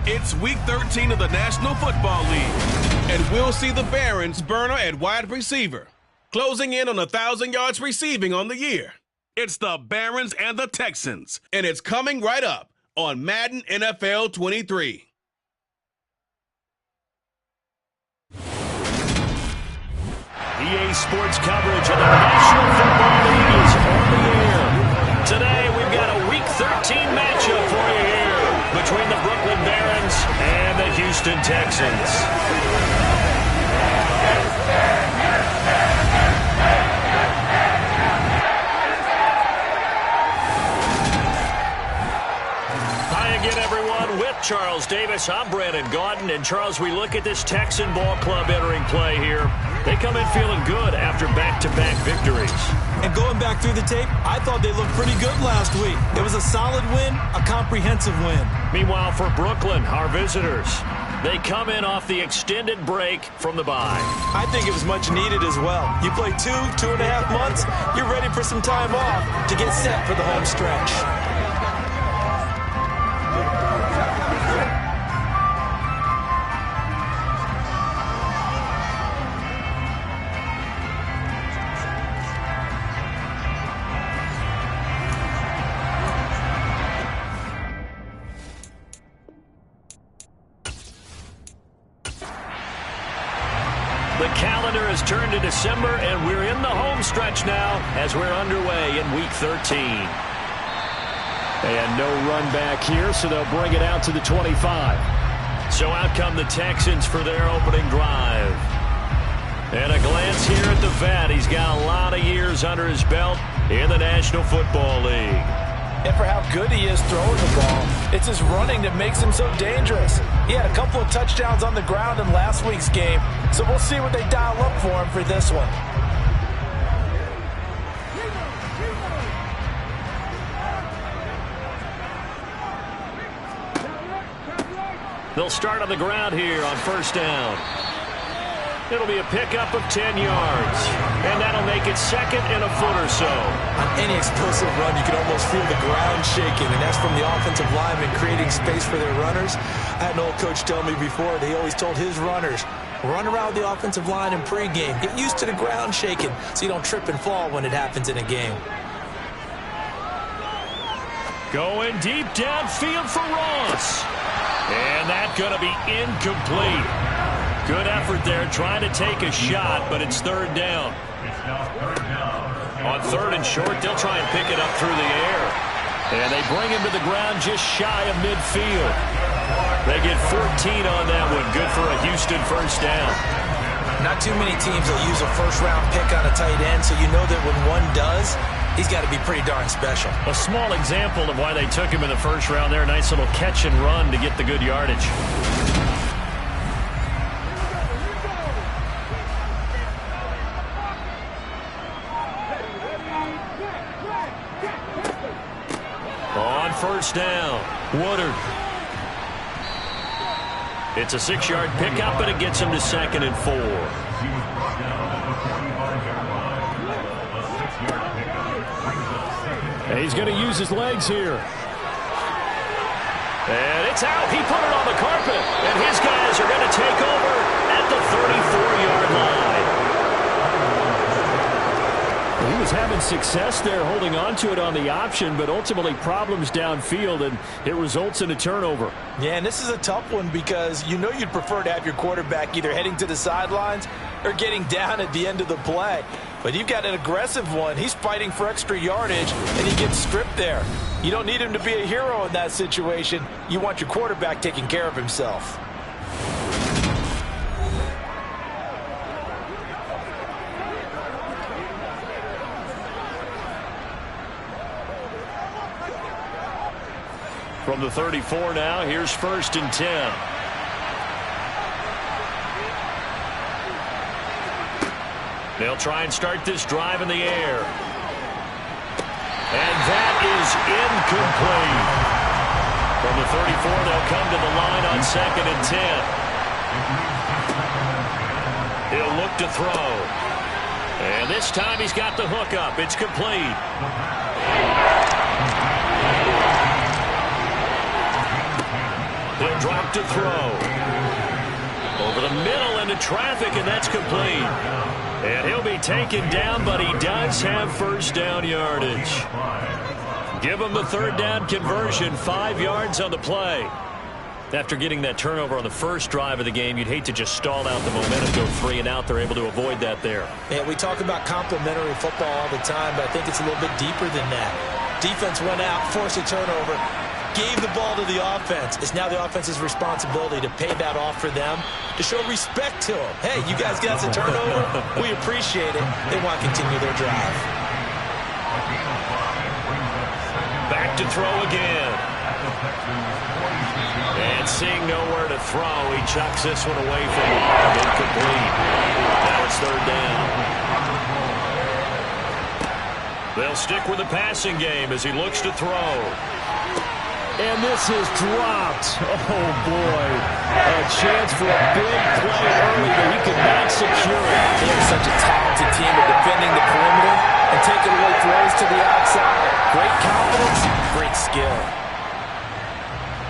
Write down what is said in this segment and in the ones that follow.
It's Week 13 of the National Football League, and we'll see the Barons burner at wide receiver, closing in on 1,000 yards receiving on the year. It's the Barons and the Texans, and it's coming right up on Madden NFL 23. EA Sports coverage of the National Football League is on the air. Today, we've got a Week 13 matchup for you here between the Brooklyn Barons and the Houston Texans. Again, everyone, with Charles Davis, I'm Brandon Gaudin. And Charles, we look at this Texan ball club entering play here. They come in feeling good after back-to-back victories. And going back through the tape, I thought they looked pretty good last week. It was a solid win, a comprehensive win. Meanwhile, for Brooklyn, our visitors, they come in off the extended break from the bye. I think it was much needed as well. You play 2.5 months, you're ready for some time off to get set for the home stretch. The calendar has turned to December, and we're in the home stretch now as we're underway in Week 13. And no run back here, so they'll bring it out to the 25. So out come the Texans for their opening drive. And a glance here at the vet. He's got a lot of years under his belt in the National Football League. And for how good he is throwing the ball, it's his running that makes him so dangerous. He had a couple of touchdowns on the ground in last week's game, so we'll see what they dial up for him for this one. They'll start on the ground here on first down. It'll be a pickup of 10 yards, and that'll make it second and a foot or so. On any explosive run, you can almost feel the ground shaking, and that's from the offensive linemen creating space for their runners. I had an old coach tell me before, he always told his runners, run around the offensive line in pregame. Get used to the ground shaking so you don't trip and fall when it happens in a game. Going deep downfield for Ross. And that's going to be incomplete. Good effort there, trying to take a shot, but it's third down. On third and short, they'll try and pick it up through the air. And they bring him to the ground just shy of midfield. They get 14 on that one. Good for a Houston first down. Not too many teams will use a first-round pick on a tight end, so you know that when one does, he's got to be pretty darn special. A small example of why they took him in the first round there. Nice little catch and run to get the good yardage. On first down, Woodard. It's a 6-yard pickup, and it gets him to second and 4. And he's going to use his legs here. And it's out. He put it on the carpet. And his guys are going to take over at the 34-yard line. He was having success there holding on to it on the option, but ultimately problems downfield, and it results in a turnover. Yeah, and this is a tough one because you know you'd prefer to have your quarterback either heading to the sidelines or getting down at the end of the play. But you've got an aggressive one. He's fighting for extra yardage, and he gets stripped there. You don't need him to be a hero in that situation. You want your quarterback taking care of himself. From the 34 now, here's first and 10. They'll try and start this drive in the air. And that is incomplete. From the 34, they'll come to the line on second and 10. He'll look to throw. And this time he's got the hook up. It's complete. He'll He'll drop to throw. Over the middle into traffic, and that's complete. And he'll be taken down, but he does have first down yardage. Give him the third down conversion, 5 yards on the play. After getting that turnover on the first drive of the game, you'd hate to just stall out the momentum, go 3 and out. They're able to avoid that there. Yeah, we talk about complementary football all the time, but I think it's a little bit deeper than that. Defense went out, forced a turnover, gave the ball to the offense. It's now the offense's responsibility to pay that off for them, to show respect to them. Hey, you guys got us a turnover. We appreciate it. They want to continue their drive. Back to throw again. And seeing nowhere to throw, he chucks this one away from the arm, incomplete. Now it's third down. They'll stick with the passing game as he looks to throw. And this is dropped. Oh, boy. A chance for a big play early, but he could not secure it. They are such a talented team at defending the perimeter and taking away throws to the outside. Great confidence, great skill.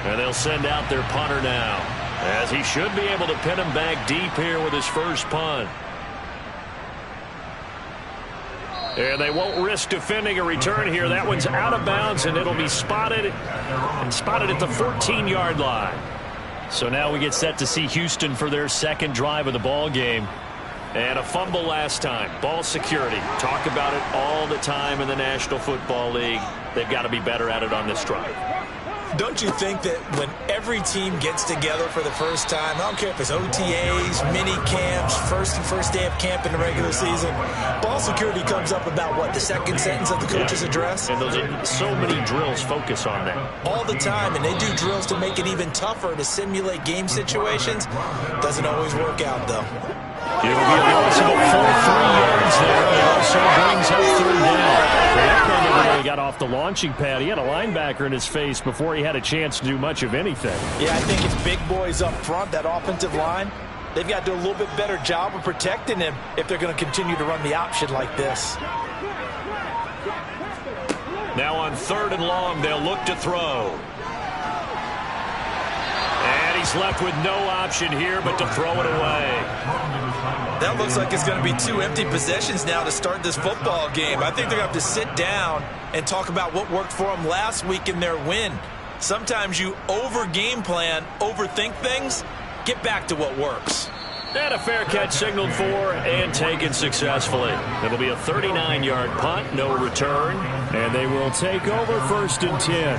And they'll send out their punter now, as he should be able to pin him back deep here with his first punt. And they won't risk defending a return here. That one's out of bounds, and it'll be spotted at the 14-yard line. So now we get set to see Houston for their second drive of the ball game. And a fumble last time. Ball security. Talk about it all the time in the National Football League. They've got to be better at it on this drive. Don't you think that when every team gets together for the first time, I don't care if it's OTAs, mini camps, first day of camp in the regular season, ball security comes up about what, the second sentence of the coach's address? And those are so many drills focus on that. All the time, and they do drills to make it even tougher to simulate game situations. Doesn't always work out, though. It will be a loss of a full 3 yards there. It also brings up third down. He got off the launching pad. He had a linebacker in his face before he had a chance to do much of anything. Yeah, I think it's big boys up front, that offensive line. They've got to do a little bit better job of protecting him if they're going to continue to run the option like this. Now on third and long, they'll look to throw. And he's left with no option here but to throw it away. That looks like it's going to be 2 empty possessions now to start this football game. I think they're going to have to sit down and talk about what worked for them last week in their win. Sometimes you over-game plan, overthink things, get back to what works. And a fair catch signaled for and taken successfully. It'll be a 39-yard punt, no return. And they will take over first and 10.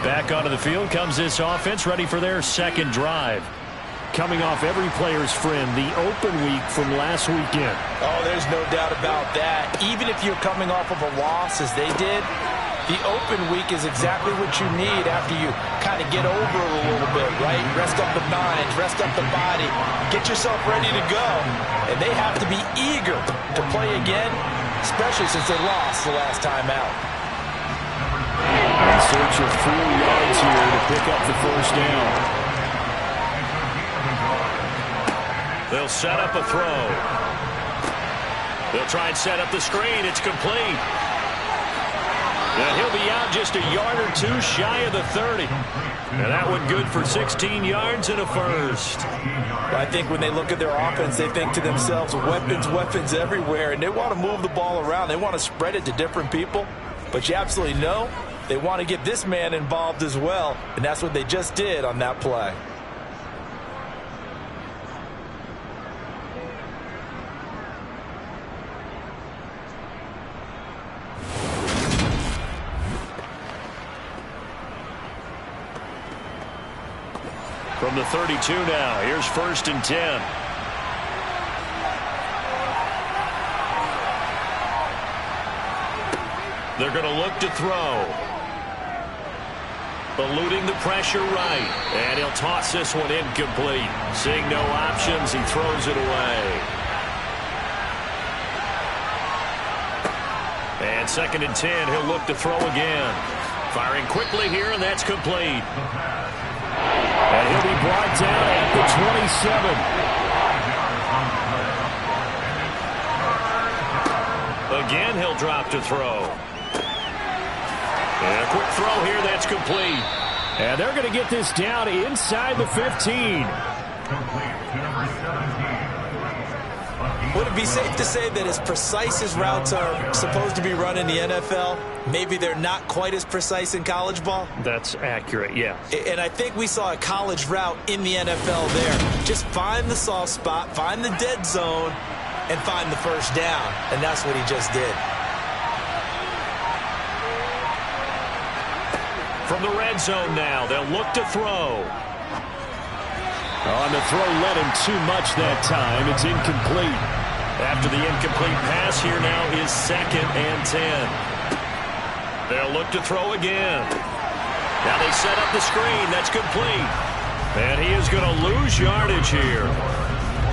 Back onto the field comes this offense, ready for their second drive. Coming off every player's friend, the open week from last weekend. Oh, there's no doubt about that. Even if you're coming off of a loss as they did, the open week is exactly what you need after you kind of get over it a little bit, right? Rest up the mind, rest up the body, get yourself ready to go. And they have to be eager to play again, especially since they lost the last time out. In search of 4 yards here to pick up the first down. They'll set up a throw. They'll try and set up the screen. It's complete. And he'll be out just a yard or two shy of the 30. And that one good for 16 yards and a first. I think when they look at their offense, they think to themselves, weapons everywhere. And they want to move the ball around. They want to spread it to different people. But you absolutely know they want to get this man involved as well. And that's what they just did on that play. From the 32 now, here's first and 10. They're going to look to throw. Eluding the pressure right. And he'll toss this one incomplete. Seeing no options, he throws it away. And second and 10, he'll look to throw again. Firing quickly here, and that's complete. And he'll be brought down at the 27. Again, he'll drop to throw. And a quick throw here, that's complete. And they're going to get this down inside the 15. Would it be safe to say that as precise as routes are supposed to be run in the NFL, maybe they're not quite as precise in college ball? That's accurate, yeah. And I think we saw a college route in the NFL there. Just find the soft spot, find the dead zone, and find the first down. And that's what he just did. From the red zone now, they'll look to throw. On the throw, led him too much that time. It's incomplete. After the incomplete pass, here now is 2nd and 10. They'll look to throw again. Now they set up the screen. That's complete. And he is going to lose yardage here.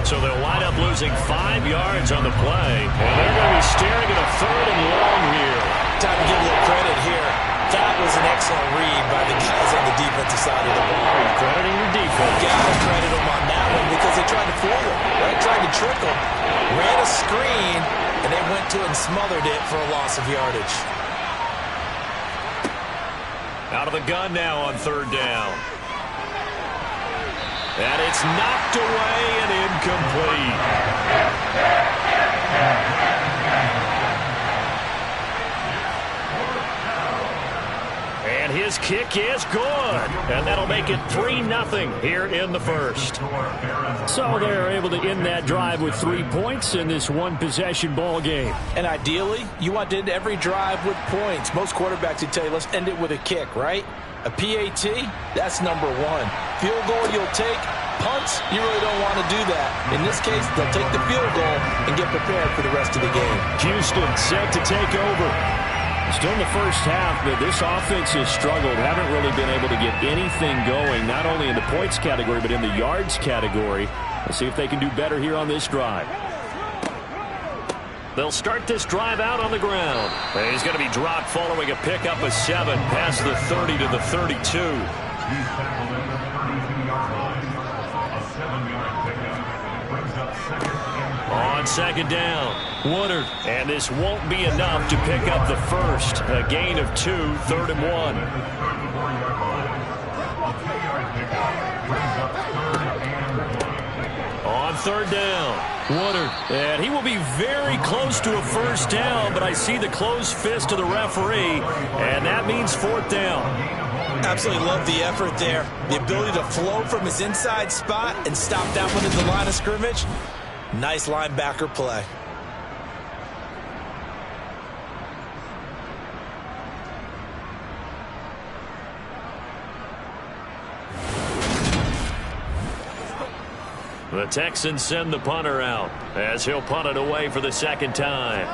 So they'll wind up losing 5 yards on the play. And they're going to be staring at a 3rd and long here. Time to give a little credit here. That was an excellent read by the guys on the defensive side of the ball. Crediting your defense. Gotta credit them on that one because they tried to fool him, right? Tried to trick him. Ran a screen, and they went to it and smothered it for a loss of yardage. Out of the gun now on 3rd down. And it's knocked away and incomplete. And his kick is good. And that'll make it 3-0 here in the first. So they're able to end that drive with 3 points in this one-possession ball game. And ideally, you want to end every drive with points. Most quarterbacks would tell you, let's end it with a kick, right? A PAT, that's number 1. Field goal you'll take. Punts, you really don't want to do that. In this case, they'll take the field goal and get prepared for the rest of the game. Houston set to take over. Still in the first half, but this offense has struggled. Haven't really been able to get anything going, not only in the points category, but in the yards category. Let's see if they can do better here on this drive. They'll start this drive out on the ground. And he's going to be dropped following a pickup of 7 past the 30 to the 32. On 2nd down, Woodard. And this won't be enough to pick up the first. A gain of 2, 3rd and 1. On 3rd down, Woodard. And he will be very close to a first down, but I see the closed fist of the referee, and that means 4th down. Absolutely love the effort there. The ability to flow from his inside spot and stop that one at the line of scrimmage. Nice linebacker play. The Texans send the punter out as he'll punt it away for the 2nd time.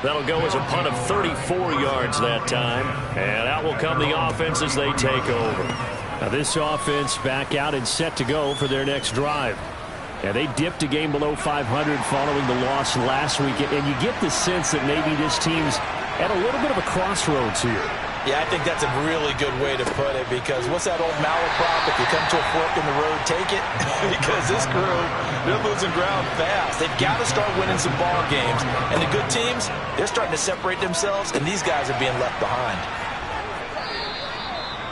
That'll go as a punt of 34 yards that time. And out will come the offense as they take over. Now this offense back out and set to go for their next drive. And they dipped a game below 500 following the loss last week. And you get the sense that maybe this team's at a little bit of a crossroads here. Yeah, I think that's a really good way to put it because what's that old malaprop? If you come to a fork in the road, take it. Because this crew, they're losing ground fast. They've got to start winning some ball games. And the good teams, they're starting to separate themselves, and these guys are being left behind.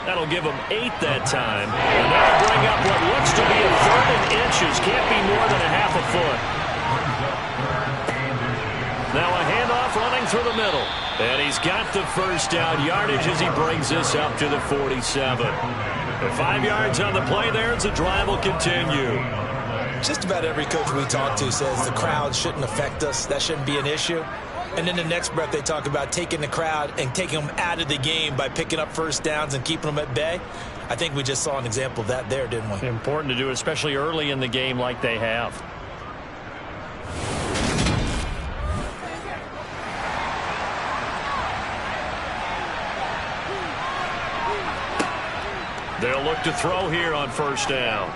That'll give them 8 that time. And that'll bring up what looks to be a 3rd and inches. Can't be more than a half a foot. Now a handoff running through the middle. And he's got the first down yardage as he brings this up to the 47. The 5 yards on the play there as the drive will continue. Just about every coach we talk to says the crowd shouldn't affect us. That shouldn't be an issue. And in the next breath, they talk about taking the crowd and taking them out of the game by picking up first downs and keeping them at bay. I think we just saw an example of that there, didn't we? Important to do, especially early in the game like they have. They'll look to throw here on 1st down.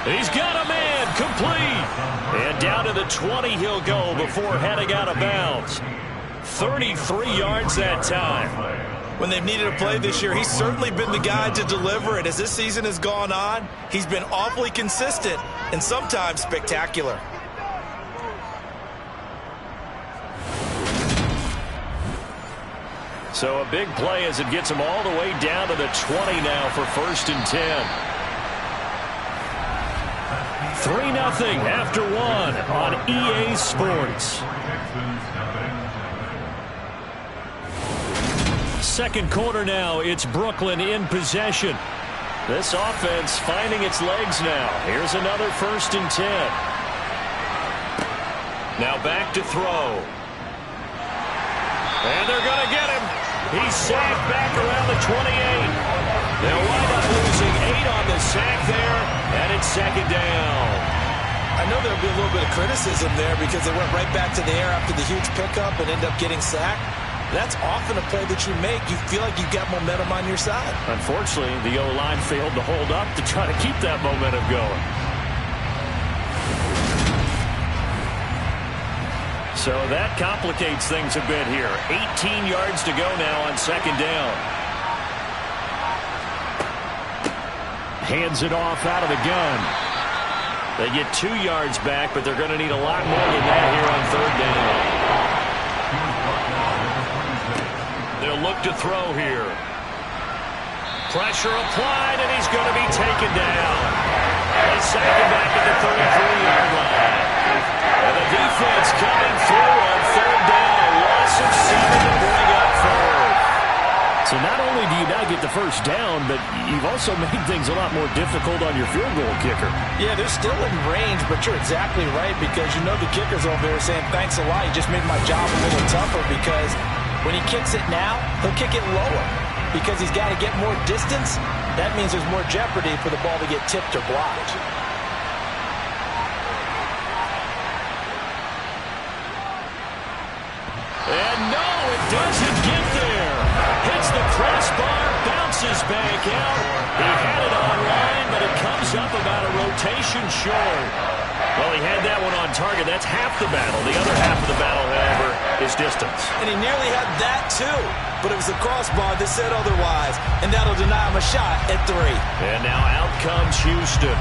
He's got a man complete. And down to the 20 he'll go before heading out of bounds. 33 yards that time. When they've needed a play this year, he's certainly been the guy to deliver it. As this season has gone on, he's been awfully consistent and sometimes spectacular. So a big play as it gets them all the way down to the 20 now for 1st and 10. 3-0 after 1 on EA Sports. Second quarter now, it's Brooklyn in possession. This offense finding its legs now. Here's another 1st and 10. Now back to throw. And they're going to get him. He's sacked back around the 28. They'll wind up losing 8 on the sack there, and it's 2nd down. I know there'll be a little bit of criticism there because they went right back to the air after the huge pickup and end up getting sacked. That's often a play that you make. You feel like you've got momentum on your side. Unfortunately, the O-line failed to hold up to try to keep that momentum going. So that complicates things a bit here. 18 yards to go now on 2nd down. Hands it off out of the gun. They get 2 yards back, but they're going to need a lot more than that here on 3rd down. They'll look to throw here. Pressure applied, and he's going to be taken down. They sack him back at the 33-yard line. And the defense coming through on 3rd down. A loss of 7 to bring up 3rd. So not only do you not get the 1st down, but you've also made things a lot more difficult on your field goal kicker. Yeah, they're still in range, but you're exactly right because you know the kicker's over there saying, thanks a lot. You just made my job a little tougher because when he kicks it now, he'll kick it lower because he's got to get more distance. That means there's more jeopardy for the ball to get tipped or blocked. And no, it doesn't get there. Hits the crossbar, bounces back out. He had it online, but it comes up about a rotation short. Well, he had that one on target. That's half the battle. The other half of the battle, however, is distance. And he nearly had that, too. But it was the crossbar that said otherwise. And that'll deny him a shot at 3. And now out comes Houston.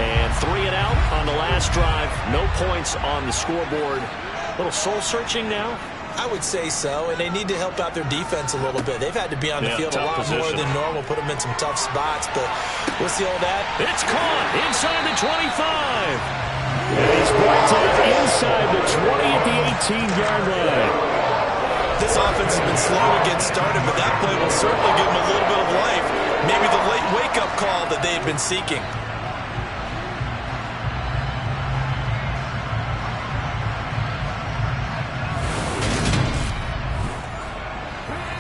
And 3 and out on the last drive. No points on the scoreboard. A little soul-searching now. I would say so, and they need to help out their defense a little bit. They've had to be on the field a lot more than normal, put them in some tough spots, but we'll see all that. It's caught inside the 25. And he's brought to inside the 20 at the 18-yard line. This offense has been slow to get started, but that play will certainly give them a little bit of life. Maybe the late wake-up call that they've been seeking.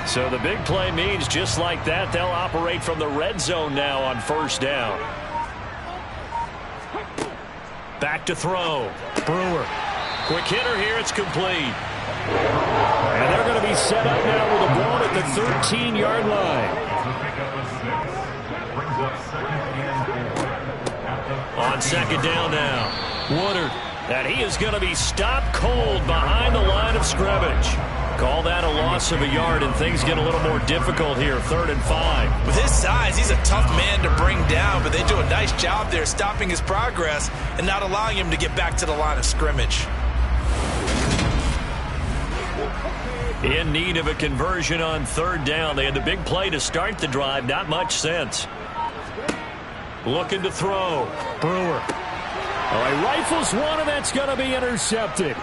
So the big play means just like that, they'll operate from the red zone now on 1st down. Back to throw. Brewer. Quick hitter here. It's complete. And they're going to be set up now with a ball at the 13-yard line. On 2nd down now. Woodard. And he is going to be stopped cold behind the line of scrimmage. Call that a loss of a yard, and things get a little more difficult here. 3rd and 5. With his size, he's a tough man to bring down, but they do a nice job there stopping his progress and not allowing him to get back to the line of scrimmage. In need of a conversion on 3rd down. They had the big play to start the drive. Not much sense. Looking to throw. Brewer. Oh, he rifles one, and that's going to be intercepted.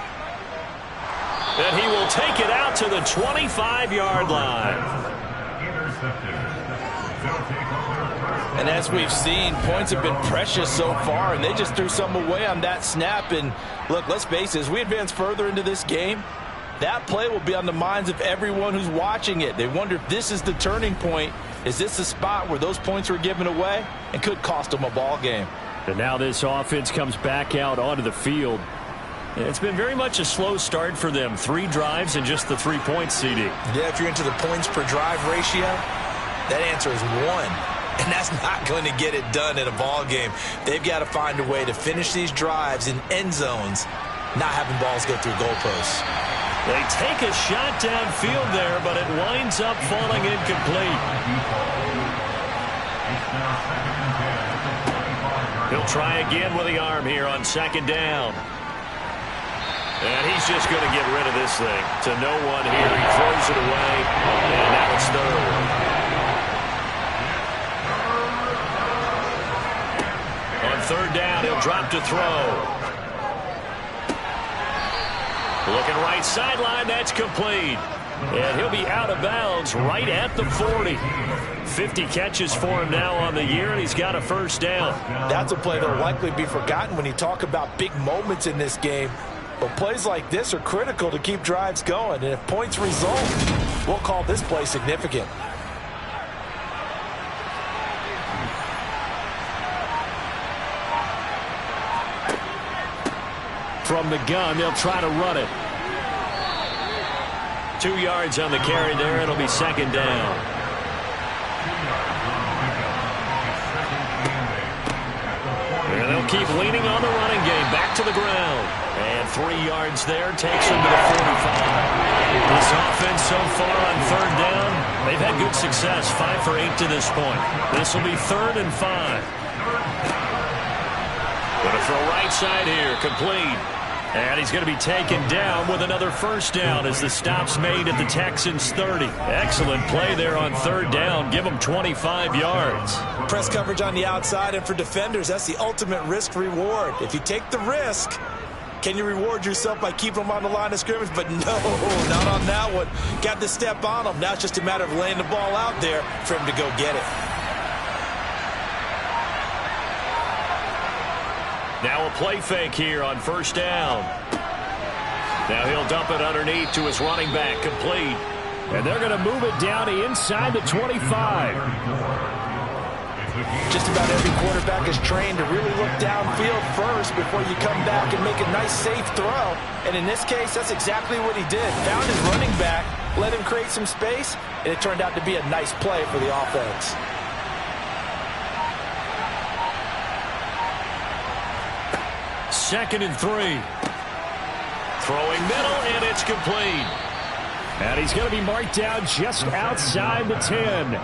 And he will take it out to the 25-yard line. And as we've seen, points have been precious so far, and they just threw some away on that snap. And look, let's face it, as we advance further into this game, that play will be on the minds of everyone who's watching it. They wonder if this is the turning point. Is this the spot where those points were given away and could cost them a ball game? And now this offense comes back out onto the field. It's been very much a slow start for them. 3 drives and just the 3 points, CD. Yeah, if you're into the points per drive ratio, that answer is 1. And that's not going to get it done in a ball game. They've got to find a way to finish these drives in end zones, not having balls go through goalposts. They take a shot downfield there, but it winds up falling incomplete. He'll try again with the arm here on 2nd down. And he's just going to get rid of this thing to no one here. He throws it away, and now it's third. On third down, he'll drop to throw. Looking right sideline, that's complete. And he'll be out of bounds right at the 40. 50 catches for him now on the year, and he's got a first down. That's a play that will likely be forgotten when you talk about big moments in this game. But plays like this are critical to keep drives going. And if points result, we'll call this play significant. From the gun, they'll try to run it. 2 yards on the carry there. It'll be second down. And they'll keep leaning on the running game. Back to the ground. And 3 yards there takes them to the 45. This offense so far on third down, they've had good success. 5 for 8 to this point. This will be 3rd and 5. Going to throw right side here. Complete. And he's going to be taken down with another first down as the stop's made at the Texans' 30. Excellent play there on third down. Give them 25 yards. Press coverage on the outside, and for defenders, that's the ultimate risk-reward. If you take the risk, can you reward yourself by keeping them on the line of scrimmage? But no, not on that one. Got to step on them. Now it's just a matter of laying the ball out there for him to go get it. Now a play fake here on first down. Now he'll dump it underneath to his running back. Complete. And they're going to move it down inside the 25. Just about every quarterback is trained to really look downfield first before you come back and make a nice, safe throw. And in this case, that's exactly what he did. Found his running back, let him create some space, and it turned out to be a nice play for the offense. Second and 3. Throwing middle, and it's complete. And he's going to be marked down just outside the 10.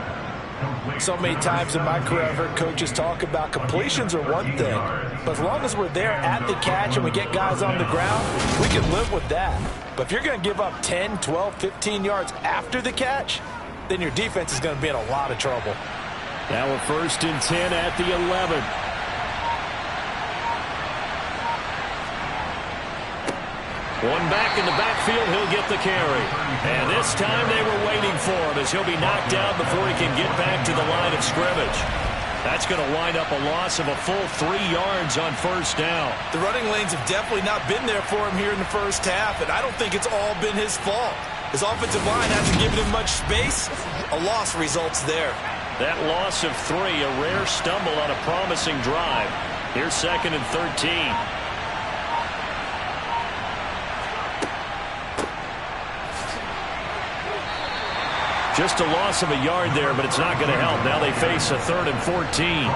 So many times in my career, I've heard coaches talk about completions are one thing. But as long as we're there at the catch and we get guys on the ground, we can live with that. But if you're going to give up 10, 12, 15 yards after the catch, then your defense is going to be in a lot of trouble. Now a 1st and 10 at the 11. One back in the backfield, he'll get the carry. And this time they were waiting for him as he'll be knocked down before he can get back to the line of scrimmage. That's going to wind up a loss of a full 3 yards on first down. The running lanes have definitely not been there for him here in the first half, and I don't think it's all been his fault. His offensive line hasn't given him much space. A loss results there. That loss of 3, a rare stumble on a promising drive. Here's 2nd and 13. Just a loss of a yard there, but it's not going to help. Now they face a 3rd and 14.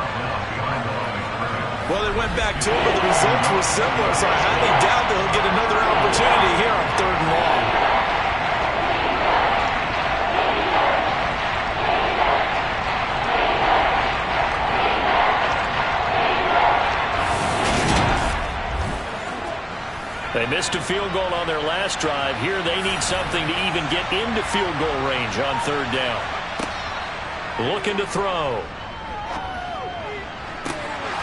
Well, they went back to him, but the results were similar, so I highly doubt that he'll get another opportunity here on 3rd and long. They missed a field goal on their last drive. Here they need something to even get into field goal range on 3rd down. Looking to throw.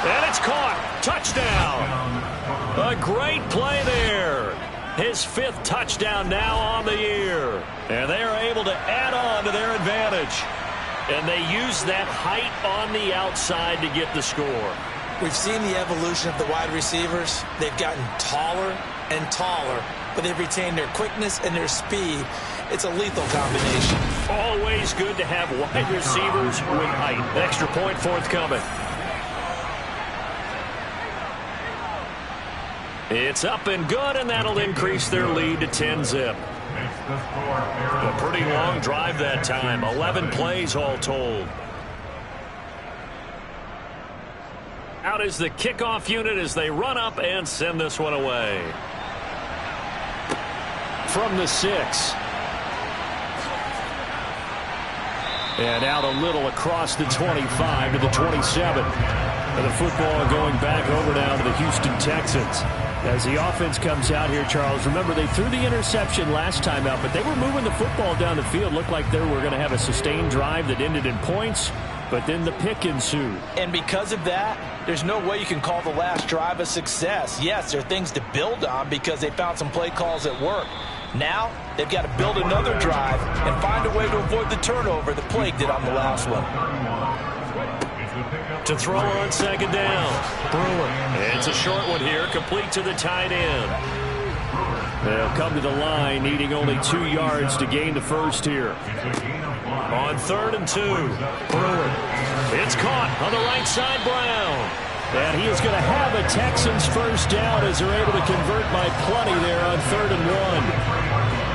And it's caught. Touchdown. A great play there. His 5th touchdown now on the year. And they are able to add on to their advantage. And they use that height on the outside to get the score. We've seen the evolution of the wide receivers. They've gotten taller and taller, but they've retained their quickness and their speed. It's a lethal combination. Always good to have wide receivers with height. Extra point forthcoming. It's up and good, and that'll increase their lead to 10-zip. A pretty long drive that time. 11 plays all told. Out is the kickoff unit as they run up and send this one away. From the 6. And out a little across the 25 to the 27. And the football going back over now to the Houston Texans. As the offense comes out here, Charles, remember they threw the interception last time out, but they were moving the football down the field. Looked like they were going to have a sustained drive that ended in points, but then the pick ensued. And because of that, there's no way you can call the last drive a success. Yes, there are things to build on because they found some play calls that work. Now, they've got to build another drive and find a way to avoid the turnover that plagued it on the last one. To throw on second down. Brewer. It's a short one here, complete to the tight end. They'll come to the line, needing only 2 yards to gain the first here. On 3rd and 2. Brewer. It's caught on the right side, Brown. And he is going to have a Texans first down as they're able to convert by plenty there on 3rd and 1.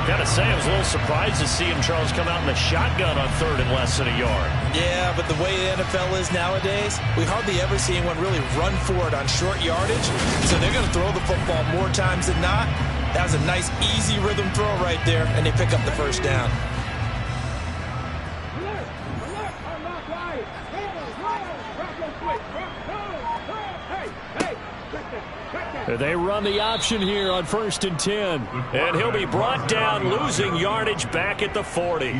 Gotta say, I was a little surprised to see him, Charles, come out in the shotgun on 3rd and less than a yard. Yeah, but the way the NFL is nowadays, we hardly ever see anyone really run for it on short yardage. So they're going to throw the football more times than not. That was a nice, easy rhythm throw right there, and they pick up the first down. They run the option here on 1st and 10. And he'll be brought down, losing yardage back at the 40.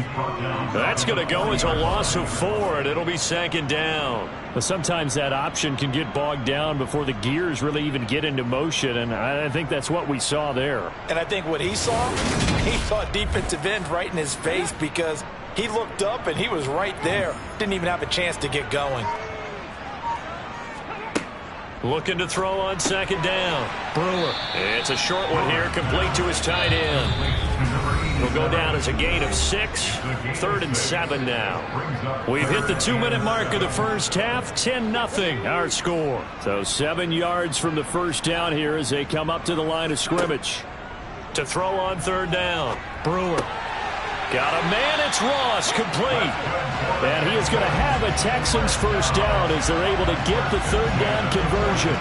That's going to go as a loss of 4, and it'll be 2nd down. But sometimes that option can get bogged down before the gears really even get into motion, and I think that's what we saw there. And I think what he saw defensive end right in his face because he looked up and he was right there. Didn't even have a chance to get going. Looking to throw on 2nd down. Brewer. It's a short one here, complete to his tight end. It'll go down as a gain of 6. 3rd and 7 now. We've hit the 2-minute mark of the first half. 10-0 our score. So 7 yards from the first down here as they come up to the line of scrimmage. To throw on 3rd down. Brewer. Got a man, it's Ross, complete. And he is going to have a Texans first down as they're able to get the 3rd down conversion.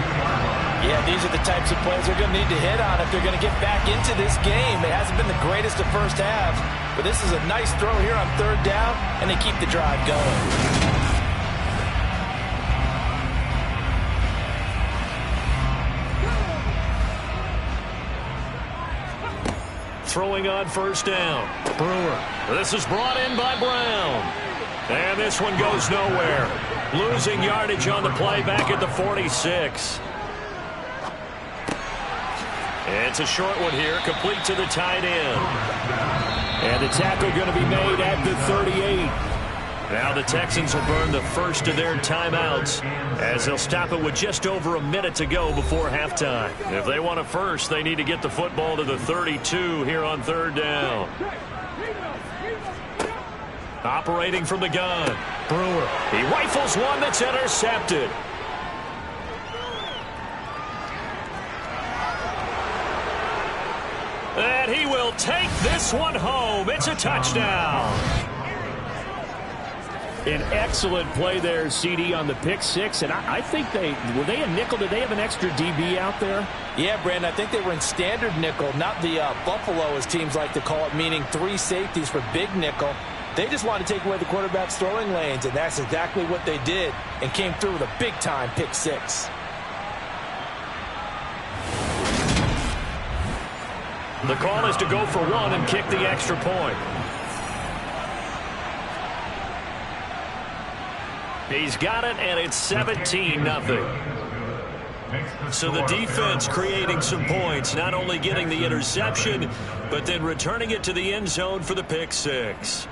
Yeah, these are the types of plays they're going to need to hit on if they're going to get back into this game. It hasn't been the greatest of first halves, but this is a nice throw here on 3rd down, and they keep the drive going. Throwing on 1st down. Brewer. This is brought in by Brown. And this one goes nowhere. Losing yardage on the play back at the 46. It's a short one here, complete to the tight end. And the tackle going to be made at the 38. Now the Texans will burn the first of their timeouts as they'll stop it with just over a minute to go before halftime. If they want a first, they need to get the football to the 32 here on 3rd down. Operating from the gun. Brewer. He rifles one that's intercepted. And he will take this one home. It's a touchdown. An excellent play there, CD, on the pick 6. And I think were they a nickel? Did they have an extra DB out there? Yeah, Brandon, I think they were in standard nickel, not the Buffalo, as teams like to call it, meaning 3 safeties for big nickel. They just wanted to take away the quarterback's throwing lanes, and that's exactly what they did and came through with a big-time pick 6. The call is to go for 1 and kick the extra point. He's got it, and it's 17-0. So the defense creating some points, not only getting the interception, but then returning it to the end zone for the pick 6.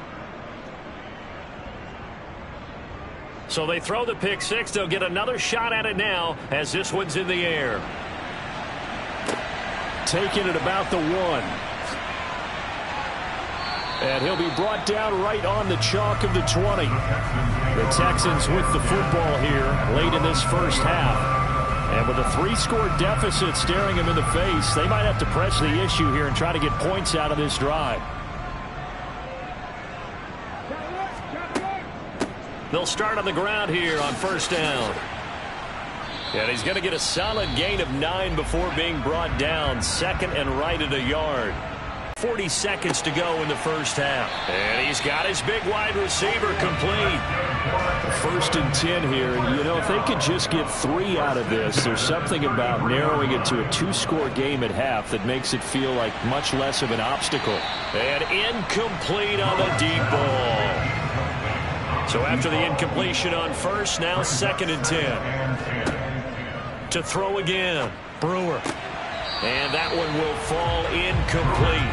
So they throw the pick 6. They'll get another shot at it now as this one's in the air. Taking it about the 1. And he'll be brought down right on the chalk of the 20. The Texans with the football here late in this first half. And with a 3-score deficit staring them in the face, they might have to press the issue here and try to get points out of this drive. They'll start on the ground here on 1st down. And he's going to get a solid gain of 9 before being brought down. 2nd and right at a yard. 40 seconds to go in the first half. And he's got his big wide receiver complete. 1st and 10 here. And, you know, if they could just get 3 out of this, there's something about narrowing it to a 2-score game at half that makes it feel like much less of an obstacle. And incomplete on the deep ball. So after the incompletion on first, now 2nd and 10. To throw again, Brewer. And that one will fall incomplete.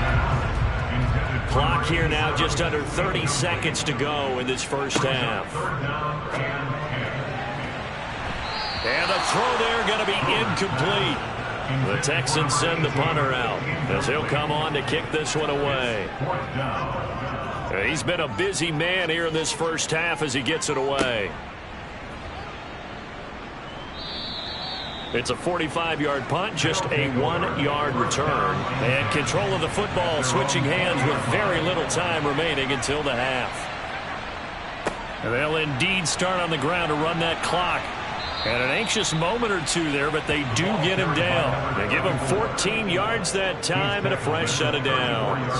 Clock here now just under 30 seconds to go in this first half. And the throw there going to be incomplete. The Texans send the punter out as he'll come on to kick this one away. He's been a busy man here in this first half as he gets it away. It's a 45-yard punt, just a 1-yard return. And control of the football, switching hands with very little time remaining until the half. They'll indeed start on the ground to run that clock. And an anxious moment or two there, but they do get him down. They give him 14 yards that time and a fresh set of downs.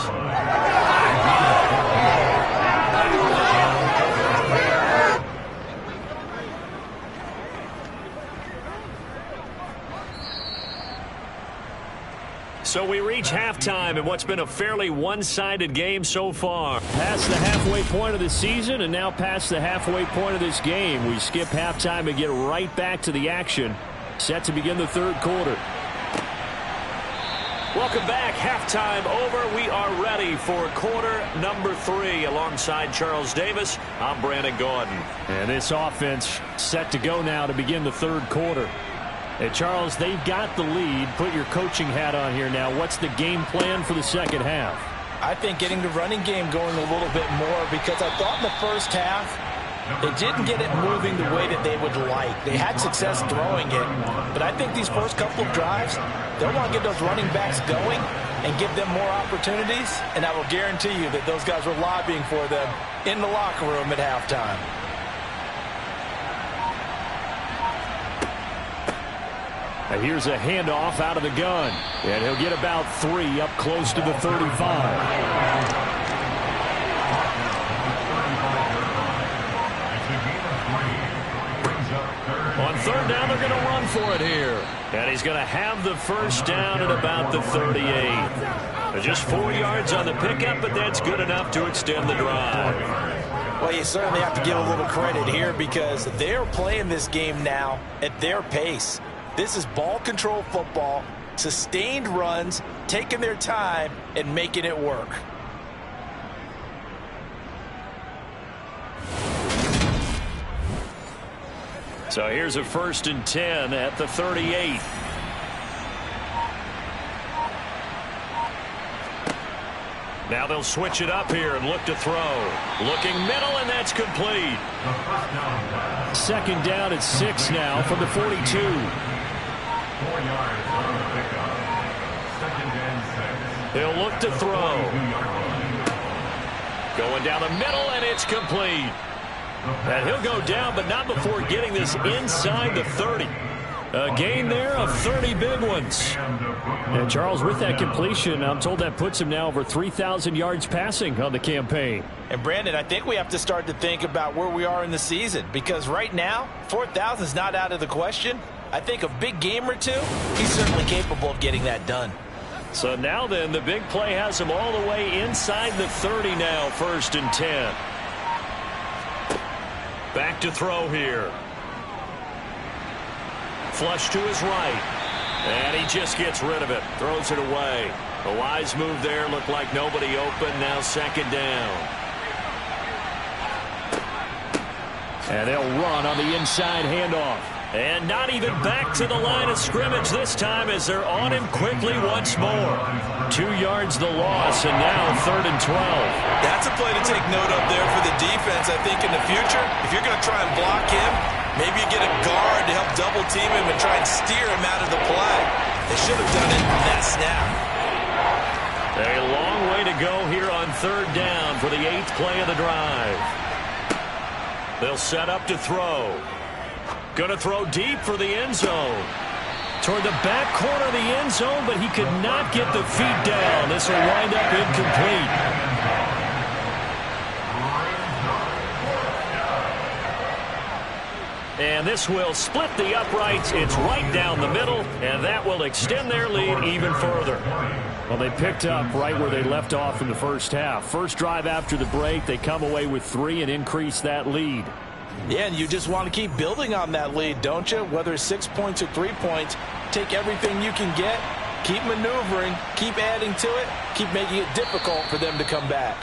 So we reach halftime in what's been a fairly one-sided game so far. Past the halfway point of the season and now past the halfway point of this game. We skip halftime and get right back to the action. Set to begin the 3rd quarter. Welcome back. Halftime over. We are ready for quarter number 3. Alongside Charles Davis, I'm Brandon Gordon. And this offense set to go now to begin the 3rd quarter. Hey, Charles, they've got the lead. Put your coaching hat on here now. What's the game plan for the second half? I think getting the running game going a little bit more, because I thought in the first half they didn't get it moving the way that they would like. They had success throwing it, but I think these first couple of drives, they'll want to get those running backs going and give them more opportunities, and I will guarantee you that those guys were lobbying for them in the locker room at halftime. Here's a handoff out of the gun. And he'll get about 3 up close to the 35. On 3rd down, they're going to run for it here. And he's going to have the first down at about the 38. Just 4 yards on the pickup, but that's good enough to extend the drive. Well, you certainly have to give a little credit here because they're playing this game now at their pace. This is ball control football, sustained runs, taking their time and making it work. So here's a 1st and 10 at the 38. Now they'll switch it up here and look to throw. Looking middle, and that's complete. 2nd down at 6 now from the 42. 4 yards on the pickup. 2nd and 6. He'll look to throw. Going down the middle, and it's complete. And he'll go down, but not before getting this inside the 30. A gain there of 30 big ones. And Charles, with that completion, I'm told that puts him now over 3,000 yards passing on the campaign. And Brandon, I think we have to start to think about where we are in the season, because right now, 4,000 is not out of the question. I think a big game or two, he's certainly capable of getting that done. So now then, the big play has him all the way inside the 30 now, 1st and 10. Back to throw here. Flush to his right. And he just gets rid of it. Throws it away. A wise move there. Looked like nobody open. Now 2nd down. And they'll run on the inside handoff. And not even back to the line of scrimmage this time as they're on him quickly once more. 2 yards the loss, and now 3rd and 12. That's a play to take note of there for the defense, I think, in the future. If you're going to try and block him, maybe you get a guard to help double team him and try and steer him out of the play. They should have done it on that snap. A long way to go here on 3rd down for the 8th play of the drive. They'll set up to throw. Going to throw deep for the end zone. Toward the back corner of the end zone, but he could not get the feet down. This will wind up incomplete. And this will split the uprights. It's right down the middle, and that will extend their lead even further. Well, they picked up right where they left off in the first half. First drive after the break, they come away with 3 and increase that lead. Yeah, and you just want to keep building on that lead, don't you? Whether it's 6 points or 3 points, take everything you can get, keep maneuvering, keep adding to it, keep making it difficult for them to come back.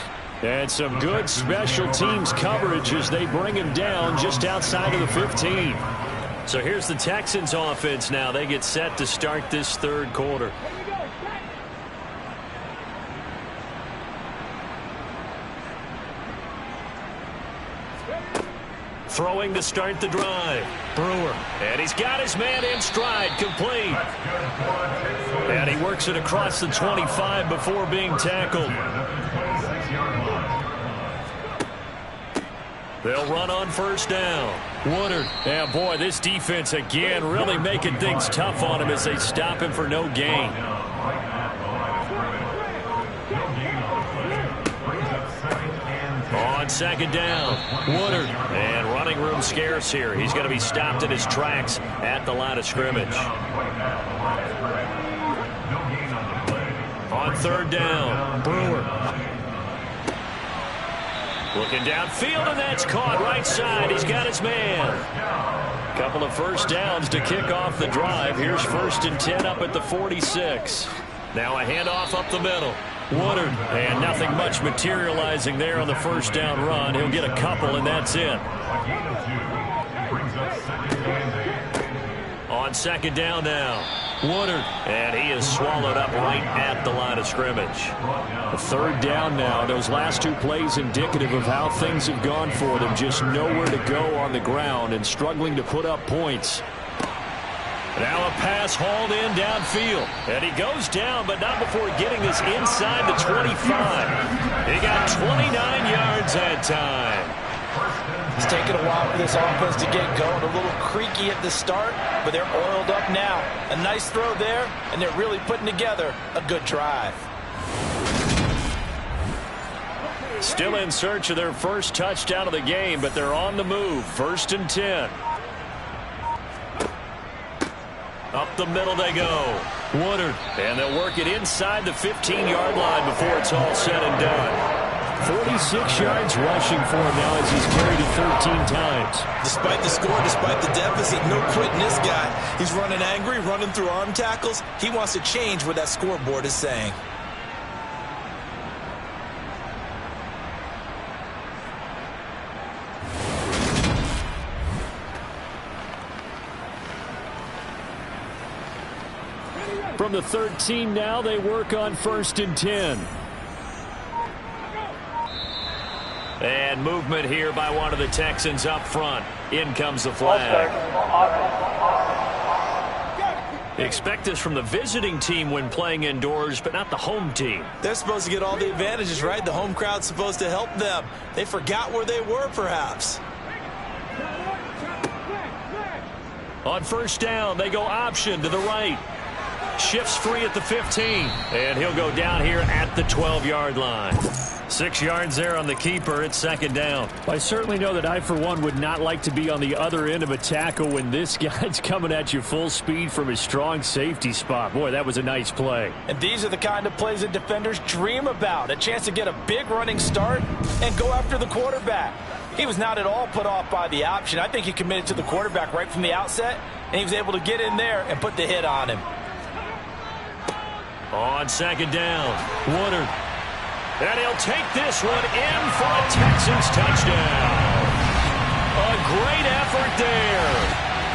And some good special teams coverage as they bring him down just outside of the 15. So here's the Texans offense now. They get set to start this third quarter. Throwing to start the drive. Brewer. And he's got his man in stride, complete. And he works it across the 25 before being tackled. They'll run on first down. Woodard. And boy, this defense again really making things tough on him as they stop him for no gain. On second down, Woodard. And running room scarce here. He's going to be stopped in his tracks at the line of scrimmage. On third down, Brewer. Looking downfield, and that's caught right side. He's got his man. Couple of first downs to kick off the drive. Here's 1st and 10 up at the 46. Now a handoff up the middle. Woodard, and nothing much materializing there on the first down run. He'll get a couple, and that's it. On second down now, Woodard, and he is swallowed up right at the line of scrimmage. A third down now. Those last 2 plays indicative of how things have gone for them. Just nowhere to go on the ground and struggling to put up points. Now a pass hauled in downfield. And he goes down, but not before getting this inside the 25. He got 29 yards that time. It's taken a while for this offense to get going. A little creaky at the start, but they're oiled up now. A nice throw there, and they're really putting together a good drive. Still in search of their first touchdown of the game, but they're on the move. 1st and 10. Up the middle they go. Woodard. And they'll work it inside the 15-yard line before it's all said and done. 46 yards rushing for him now as he's carried it 13 times. Despite the score, despite the deficit, no quitting this guy. He's running angry, running through arm tackles. He wants to change what that scoreboard is saying. From the 13 now, they work on 1st and 10. And movement here by one of the Texans up front. In comes the flag. Expect this from the visiting team when playing indoors, but not the home team. They're supposed to get all the advantages, right? The home crowd's supposed to help them. They forgot where they were, perhaps. On first down, they go option to the right. Shifts free at the 15. And he'll go down here at the 12-yard line. 6 yards there on the keeper. It's second down. I certainly know that I, for one, would not like to be on the other end of a tackle when this guy's coming at you full speed from his strong safety spot. Boy, that was a nice play. And these are the kind of plays that defenders dream about. A chance to get a big running start and go after the quarterback. He was not at all put off by the option. I think he committed to the quarterback right from the outset, and he was able to get in there and put the hit on him. On second down, Woodard. And he'll take this one in for a Texans touchdown. A great effort there.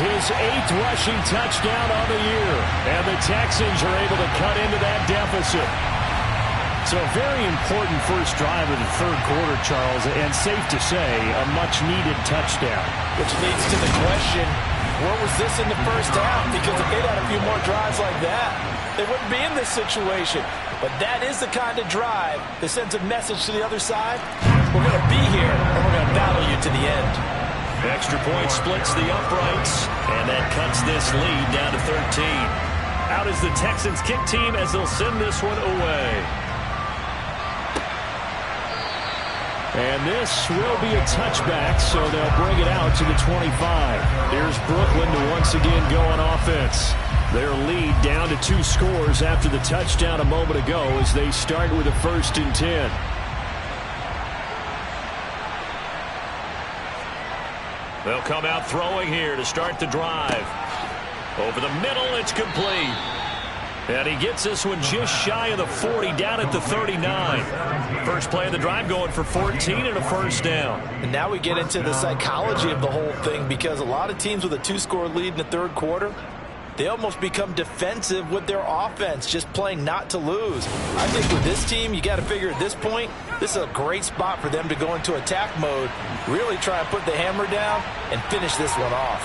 His 8th rushing touchdown on the year. And the Texans are able to cut into that deficit. So a very important first drive of the third quarter, Charles, and safe to say, a much-needed touchdown. Which leads to the question, where was this in the first half? Because if they'd had a few more drives like that, they wouldn't be in this situation. But that is the kind of drive that sends a message to the other side. We're going to be here, and we're going to battle you to the end. Extra point splits the uprights, and that cuts this lead down to 13. Out is the Texans kick team as they'll send this one away. And this will be a touchback, so they'll bring it out to the 25. Here's Brooklyn to once again go on offense. Their lead down to 2 scores after the touchdown a moment ago as they start with a 1st and 10. They'll come out throwing here to start the drive. Over the middle, it's complete. And he gets this one just shy of the 40, down at the 39. First play of the drive going for 14 and a 1st down. And now we get into the psychology of the whole thing, because a lot of teams with a 2-score lead in the 3rd quarter, they almost become defensive with their offense, just playing not to lose. I think with this team, you got to figure at this point, this is a great spot for them to go into attack mode, really try and put the hammer down and finish this one off.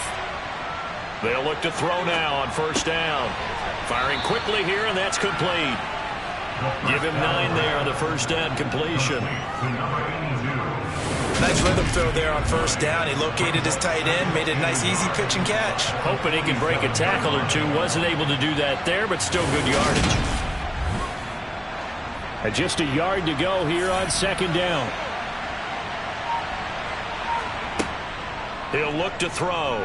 They'll look to throw now on 1st down. Firing quickly here, and that's complete. Give him 9 there on the 1st down completion. Nice rhythm throw there on 1st down. He located his tight end, made a nice easy pitch and catch. Hoping he could break a tackle or two. Wasn't able to do that there, but still good yardage. And just a yard to go here on 2nd down. He'll look to throw.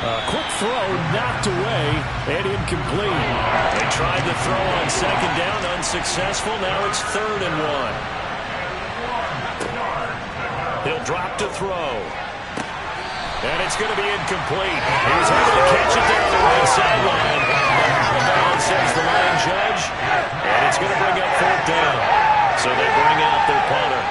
Quick throw knocked away and incomplete. They tried to throw on 2nd down, unsuccessful. Now it's 3rd and 1. He'll drop to throw. And it's going to be incomplete. He was able to catch it there on the right sideline. Out of bounds, says the line judge. And it's going to bring up 4th down. So they bring out their punter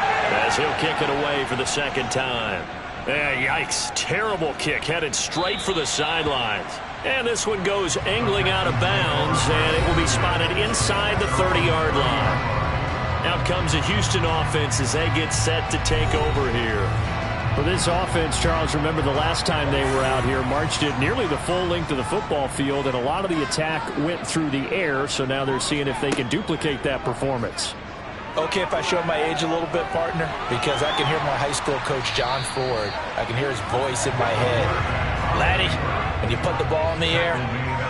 as he'll kick it away for the 2nd time. Yikes. Terrible kick. Headed straight for the sidelines. And this one goes angling out of bounds, and it will be spotted inside the 30-yard line. Out comes a Houston offense as they get set to take over here. For this offense, Charles, remember the last time they were out here, marched it nearly the full length of the football field, and a lot of the attack went through the air, so now they're seeing if they can duplicate that performance. Okay, if I show my age a little bit, partner, because I can hear my high school coach, John Ford. I can hear his voice in my head. Laddie, when you put the ball in the air,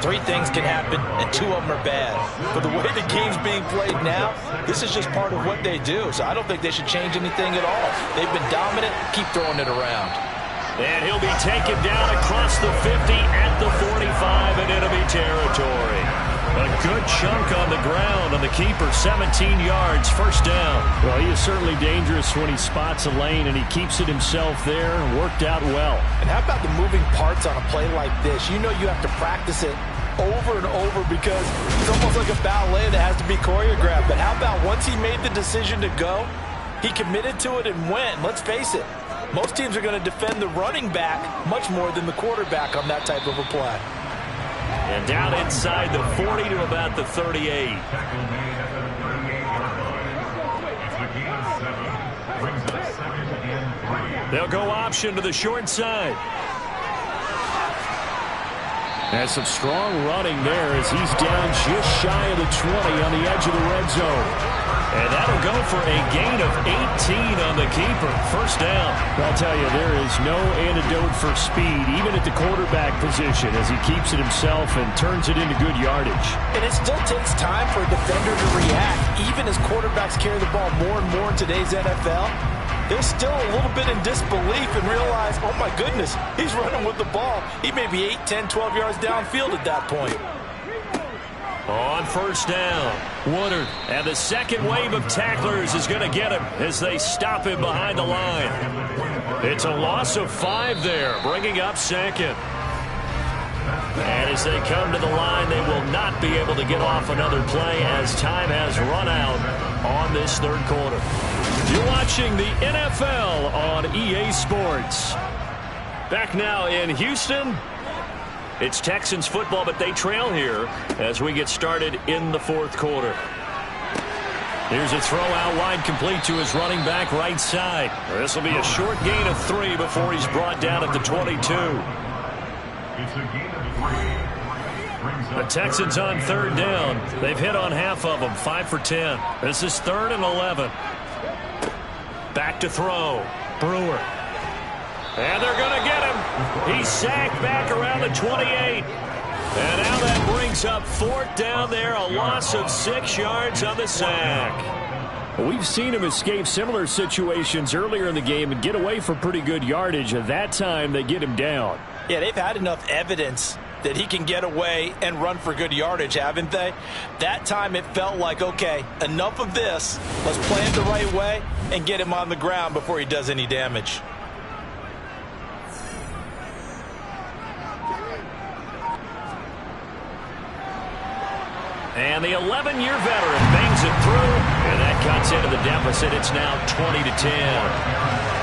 3 things can happen, and 2 of them are bad. But the way the game's being played now, this is just part of what they do. So I don't think they should change anything at all. They've been dominant. Keep throwing it around. And he'll be taken down across the 50 at the 45 in enemy territory. A good chunk on the ground on the keeper, 17 yards, 1st down. Well, he is certainly dangerous when he spots a lane, and he keeps it himself there and worked out well. And how about the moving parts on a play like this? You know you have to practice it over and over because it's almost like a ballet that has to be choreographed. But how about once he made the decision to go, he committed to it and went. And let's face it, most teams are going to defend the running back much more than the quarterback on that type of a play. And down inside the 40 to about the 38. They'll go option to the short side. Has some strong running there as he's down just shy of the 20 on the edge of the red zone. And that'll go for a gain of 18 on the keeper. 1st down. I'll tell you, there is no antidote for speed, even at the quarterback position, as he keeps it himself and turns it into good yardage. And it still takes time for a defender to react. Even as quarterbacks carry the ball more and more in today's NFL, they're still a little bit in disbelief and realize, oh my goodness, he's running with the ball. He may be 8, 10, 12 yards downfield at that point. On 1st down, Woodard, and the second wave of tacklers is going to get him as they stop him behind the line. It's a loss of 5 there, bringing up 2nd. And as they come to the line, they will not be able to get off another play as time has run out on this 3rd quarter. You're watching the NFL on EA Sports. Back now in Houston. It's Texans football, but they trail here as we get started in the 4th quarter. Here's a throw out wide, complete to his running back right side. This will be a short gain of 3 before he's brought down at the 22. The Texans on 3rd down. They've hit on half of them, 5 for 10. This is 3rd and 11. Back to throw. Brewer. And they're going to get him. He's sacked back around the 28. And now that brings up 4th down there, a loss of 6 yards on the sack. We've seen him escape similar situations earlier in the game and get away for pretty good yardage. At that time, they get him down. Yeah, they've had enough evidence that he can get away and run for good yardage, haven't they? That time it felt like, okay, enough of this. Let's play it the right way and get him on the ground before he does any damage. And the 11-year veteran bangs it through, and that cuts into the deficit. It's now 20-10.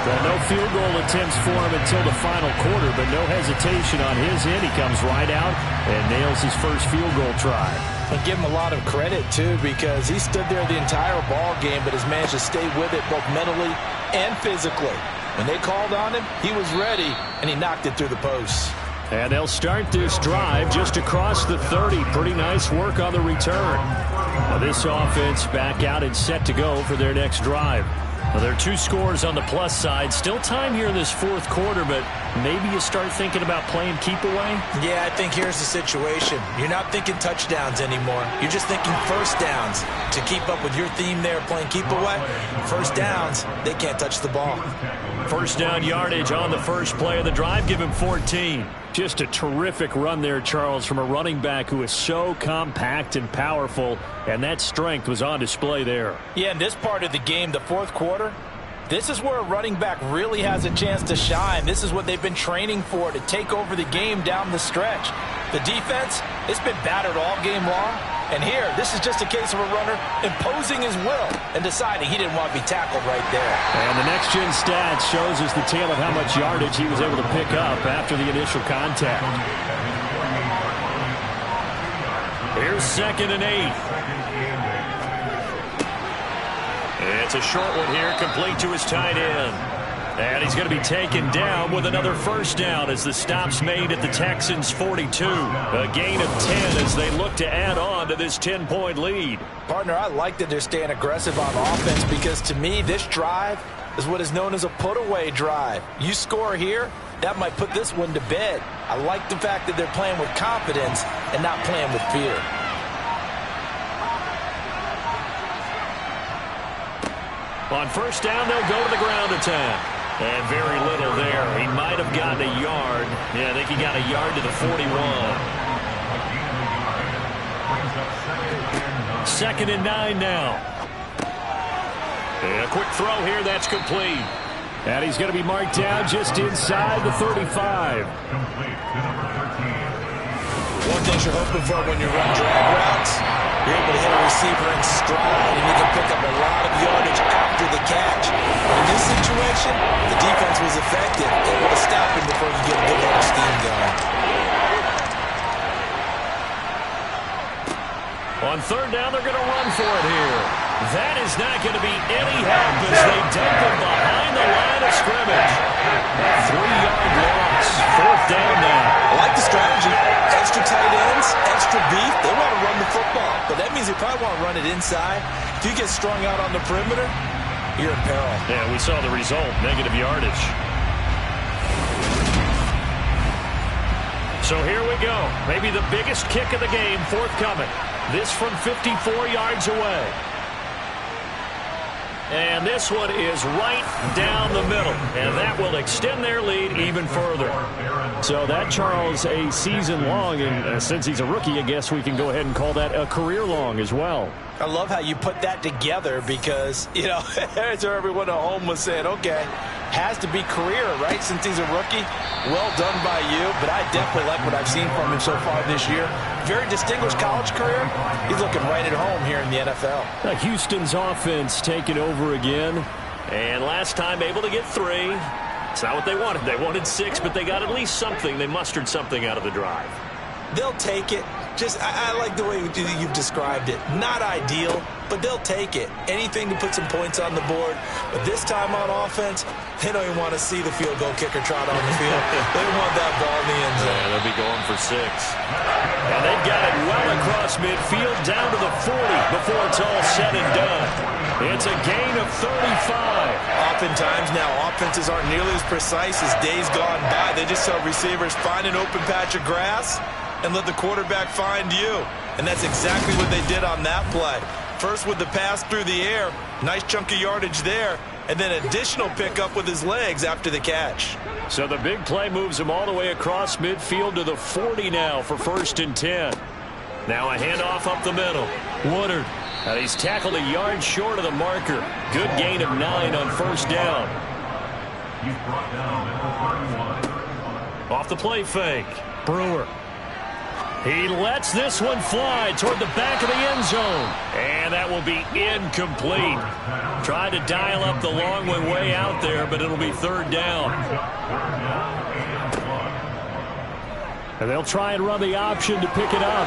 Well, no field goal attempts for him until the final quarter, but no hesitation on his end. He comes right out and nails his first field goal try. And give him a lot of credit, too, because he stood there the entire ball game, but has managed to stay with it both mentally and physically. When they called on him, he was ready, and he knocked it through the posts. And they'll start this drive just across the 30. Pretty nice work on the return. Now this offense back out and set to go for their next drive. Well, there are 2 scores on the plus side. Still time here in this 4th quarter, but maybe you start thinking about playing keep away? Yeah, I think here's the situation. You're not thinking touchdowns anymore. You're just thinking first downs. To keep up with your theme there, playing keep away, first downs, they can't touch the ball. First down yardage on the first play of the drive. Give him 14. Just a terrific run there, Charles, from a running back who is so compact and powerful, and that strength was on display there. Yeah, in this part of the game, the 4th quarter, this is where a running back really has a chance to shine. This is what they've been training for, to take over the game down the stretch. The defense, it's been battered all game long. And here, this is just a case of a runner imposing his will and deciding he didn't want to be tackled right there. And the next-gen stats shows us the tale of how much yardage he was able to pick up after the initial contact. Here's 2nd and 8. It's a short one here, complete to his tight end. And he's going to be taken down with another first down as the stop's made at the Texans' 42. A gain of 10 as they look to add on to this 10-point lead. Partner, I like that they're staying aggressive on offense because to me, this drive is what is known as a put-away drive. You score here, that might put this one to bed. I like the fact that they're playing with confidence and not playing with fear. On first down, they'll go to the ground attack. And very little there. He might have gotten a yard. Yeah, I think he got a yard to the 41. 2nd and 9 now. And a quick throw here. That's complete. And he's going to be marked down just inside the 35. One thing you're hoping for when you run drag routes, you're able to hit a receiver in stride, and you can pick up a lot of yardage after the catch. In this situation, the defense was effective, able to stop him before you get a good little steam going. On 3rd down, they're going to run for it here. That is not going to be any help as they dump him behind the line of scrimmage. 3-yard loss. 4th down now. I like the strategy. Extra tight ends, extra beef. They want to run the football, but that means they probably want to run it inside. If you get strung out on the perimeter, you're in peril. Yeah, we saw the result. Negative yardage. So here we go. Maybe the biggest kick of the game forthcoming. This from 54 yards away. And this one is right down the middle. And that will extend their lead even further. So that, Charles, a season long. And since he's a rookie, I guess we can go ahead and call that a career long as well. I love how you put that together because, you know, as everyone at home was saying, okay, has to be career, right, since he's a rookie. Well done by you, but I definitely like what I've seen from him so far this year. Very distinguished college career. He's looking right at home here in the NFL. Houston's offense taking over again. And last time able to get 3. It's not what they wanted. They wanted 6, but they got at least something. They mustered something out of the drive. They'll take it. I like the way you've described it. Not ideal, but they'll take it. Anything to put some points on the board. But this time on offense, they don't even want to see the field goal kicker trot on the field. They want that ball in the end zone. Yeah, they'll be going for 6. And they've got it well across midfield down to the 40 before it's all said and done. It's a gain of 35. Oftentimes now, offenses aren't nearly as precise as days gone by. They just tell receivers, find an open patch of grass and let the quarterback find you. And that's exactly what they did on that play. First with the pass through the air, nice chunk of yardage there, and then additional pickup with his legs after the catch. So the big play moves him all the way across midfield to the 40 now for 1st and 10. Now a handoff up the middle. Woodard. And he's tackled a yard short of the marker. Good gain of 9 on 1st down. He's brought down at the 31. Off the play fake. Brewer. He lets this one fly toward the back of the end zone. And that will be incomplete. Tried to dial up the long one way out there, but it'll be 3rd down. And they'll try and run the option to pick it up.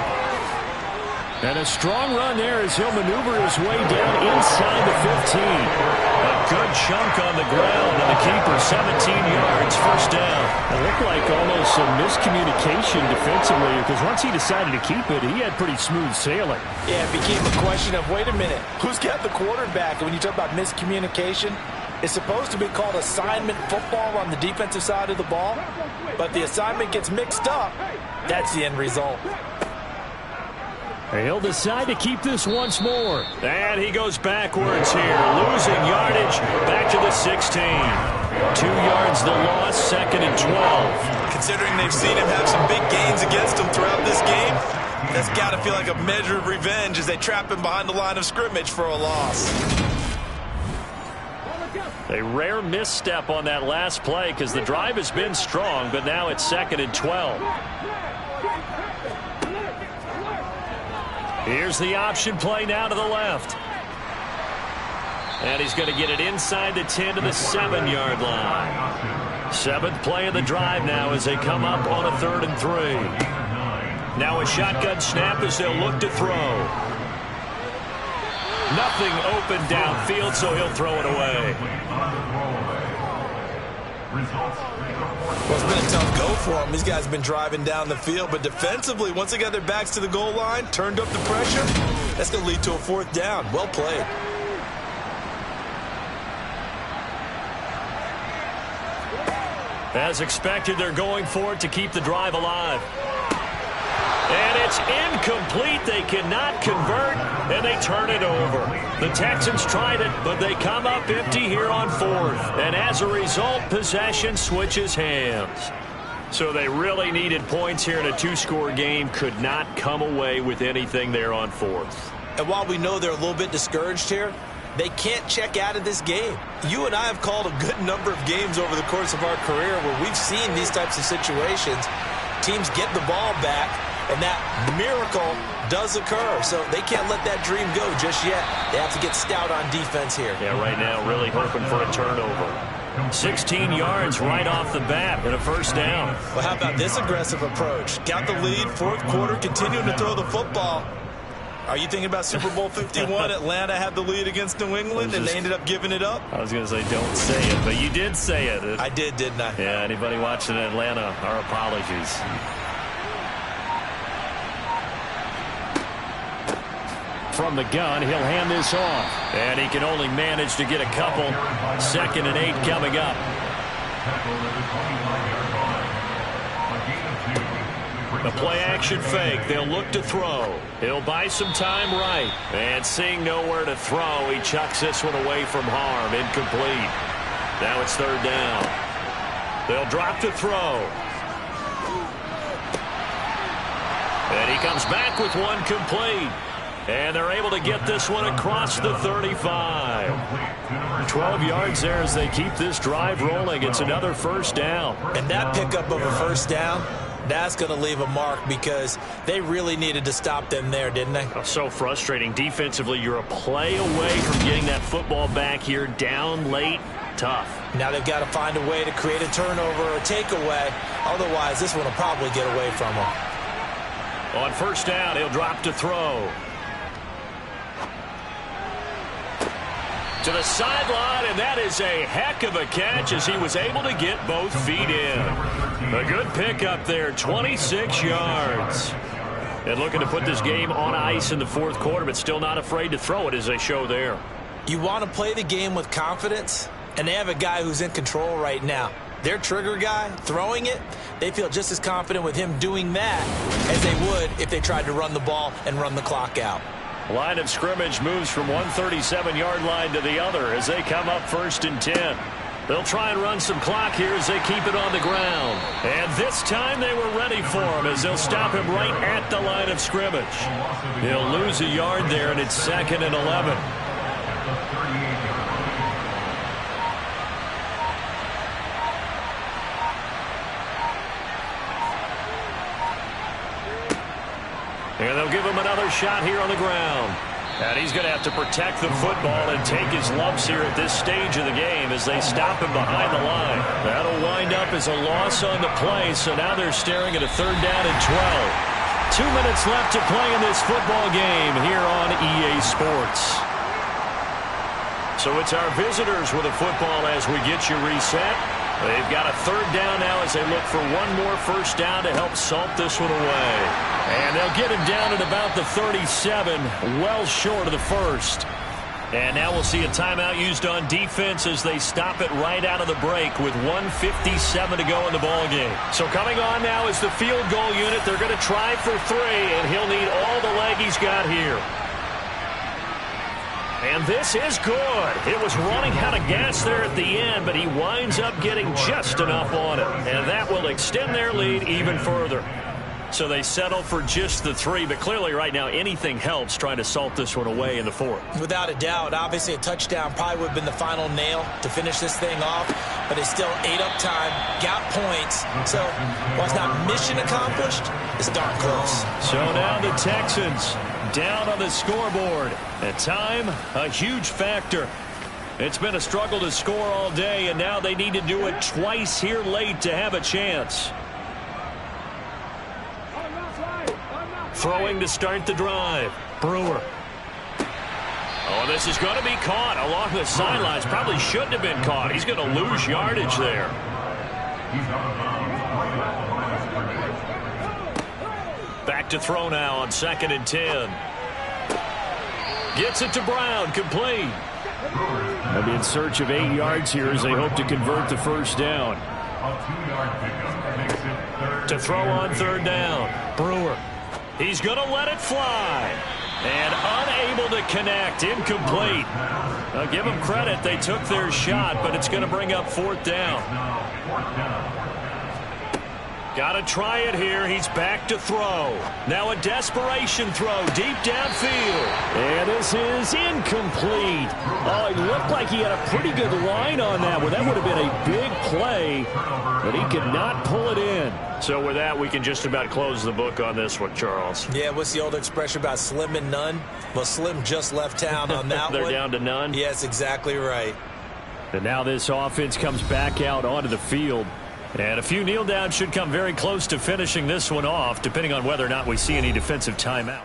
And a strong run there as he'll maneuver his way down inside the 15. A good chunk on the ground, and the keeper 17 yards, 1st down. It looked like almost some miscommunication defensively, because once he decided to keep it, he had pretty smooth sailing. Yeah, it became a question of, wait a minute, who's got the quarterback? And when you talk about miscommunication, it's supposed to be called assignment football on the defensive side of the ball. But the assignment gets mixed up. That's the end result. He'll decide to keep this once more. And he goes backwards here, losing yardage back to the 16. 2 yards the loss, 2nd and 12. Considering they've seen him have some big gains against them throughout this game, that's got to feel like a measure of revenge as they trap him behind the line of scrimmage for a loss. A rare misstep on that last play because the drive has been strong, but now it's 2nd and 12. Here's the option play now to the left. And he's going to get it inside the 10 to the 7-yard line. 7th play of the drive now as they come up on a 3rd and 3. Now a shotgun snap as they'll look to throw. Nothing open downfield, so he'll throw it away. Well, it's been a tough go for him. These guys have been driving down the field, but defensively, once they got their backs to the goal line, turned up the pressure, that's going to lead to a 4th down. Well played. As expected, they're going for it to keep the drive alive. And it's incomplete. They cannot convert, and they turn it over. The Texans tried it, but they come up empty here on 4th. And as a result, possession switches hands. So they really needed points here in a 2-score game. Could not come away with anything there on 4th. And while we know they're a little bit discouraged here, they can't check out of this game. You and I have called a good number of games over the course of our career where we've seen these types of situations. Teams get the ball back, and that miracle does occur. So they can't let that dream go just yet. They have to get stout on defense here. Yeah, right now really hoping for a turnover. 16 yards right off the bat and a 1st down. Well, how about this aggressive approach? Got the lead, 4th quarter, continuing to throw the football. Are you thinking about Super Bowl 51? Atlanta had the lead against New England, and they ended up giving it up? I was going to say don't say it, but you did say it. I did, didn't I? Yeah, anybody watching Atlanta, our apologies. From the gun, he'll hand this off. And he can only manage to get a couple. 2nd and 8 coming up. The play-action fake. They'll look to throw. He'll buy some time right. And seeing nowhere to throw, he chucks this one away from harm. Incomplete. Now it's 3rd down. They'll drop to throw. And he comes back with one complete. And they're able to get this one across the 35. 12 yards there as they keep this drive rolling. It's another 1st down. And that pickup of a 1st down, that's going to leave a mark because they really needed to stop them there, didn't they? Oh, so frustrating. Defensively, you're a play away from getting that football back here. Down late, tough. Now they've got to find a way to create a turnover or a takeaway. Otherwise, this one will probably get away from them. On 1st down, he'll drop to throw. To the sideline, and that is a heck of a catch as he was able to get both feet in. A good pickup there, 26 yards. And looking to put this game on ice in the 4th quarter, but still not afraid to throw it as they show there. You want to play the game with confidence, and they have a guy who's in control right now. Their trigger guy, throwing it, they feel just as confident with him doing that as they would if they tried to run the ball and run the clock out. Line of scrimmage moves from one 37-yard line to the other as they come up 1st and 10. They'll try and run some clock here as they keep it on the ground. And this time they were ready for him as they'll stop him right at the line of scrimmage. He'll lose a yard there, and it's 2nd and 11. And they'll give him another shot here on the ground. And he's going to have to protect the football and take his lumps here at this stage of the game as they stop him behind the line. That'll wind up as a loss on the play, so now they're staring at a 3rd down and 12. 2 minutes left to play in this football game here on EA Sports. So it's our visitors with a football as we get you reset. They've got a 3rd down now as they look for one more 1st down to help salt this one away. And they'll get him down at about the 37, well short of the 1st. And now we'll see a timeout used on defense as they stop it right out of the break with 1:57 to go in the ballgame. So coming on now is the field goal unit. They're going to try for 3, and he'll need all the leg he's got here. And this is good. It was running out of gas there at the end, but he winds up getting just enough on it. And that will extend their lead even further. So they settle for just the 3, but clearly right now anything helps trying to salt this one away in the 4th. Without a doubt, obviously a touchdown probably would have been the final nail to finish this thing off, but they still ate up time, got points. So while it's not mission accomplished, it's darn close. So now the Texans down on the scoreboard. At time, a huge factor. It's been a struggle to score all day, and now they need to do it twice here late to have a chance. Throwing to start the drive. Brewer. Oh, this is going to be caught along the sidelines. Probably shouldn't have been caught. He's going to lose yardage there. Back to throw now on 2nd and 10. Gets it to Brown. Complete. They'll be in search of 8 yards here as they hope to convert the 1st down. To throw on 3rd down. Brewer. He's going to let it fly. And unable to connect. Incomplete. I'll give them credit. They took their shot, but it's going to bring up 4th down. Got to try it here. He's back to throw. Now a desperation throw deep downfield. And this is incomplete. Oh, it looked like he had a pretty good line on that one. That would have been a big play, but he could not pull it in. So with that, we can just about close the book on this one, Charles. Yeah, what's the old expression about slim and none? Well, Slim just left town on that They're one. down to none? Yes, exactly right. And now this offense comes back out onto the field. And a few kneel downs should come very close to finishing this one off, depending on whether or not we see any defensive timeouts.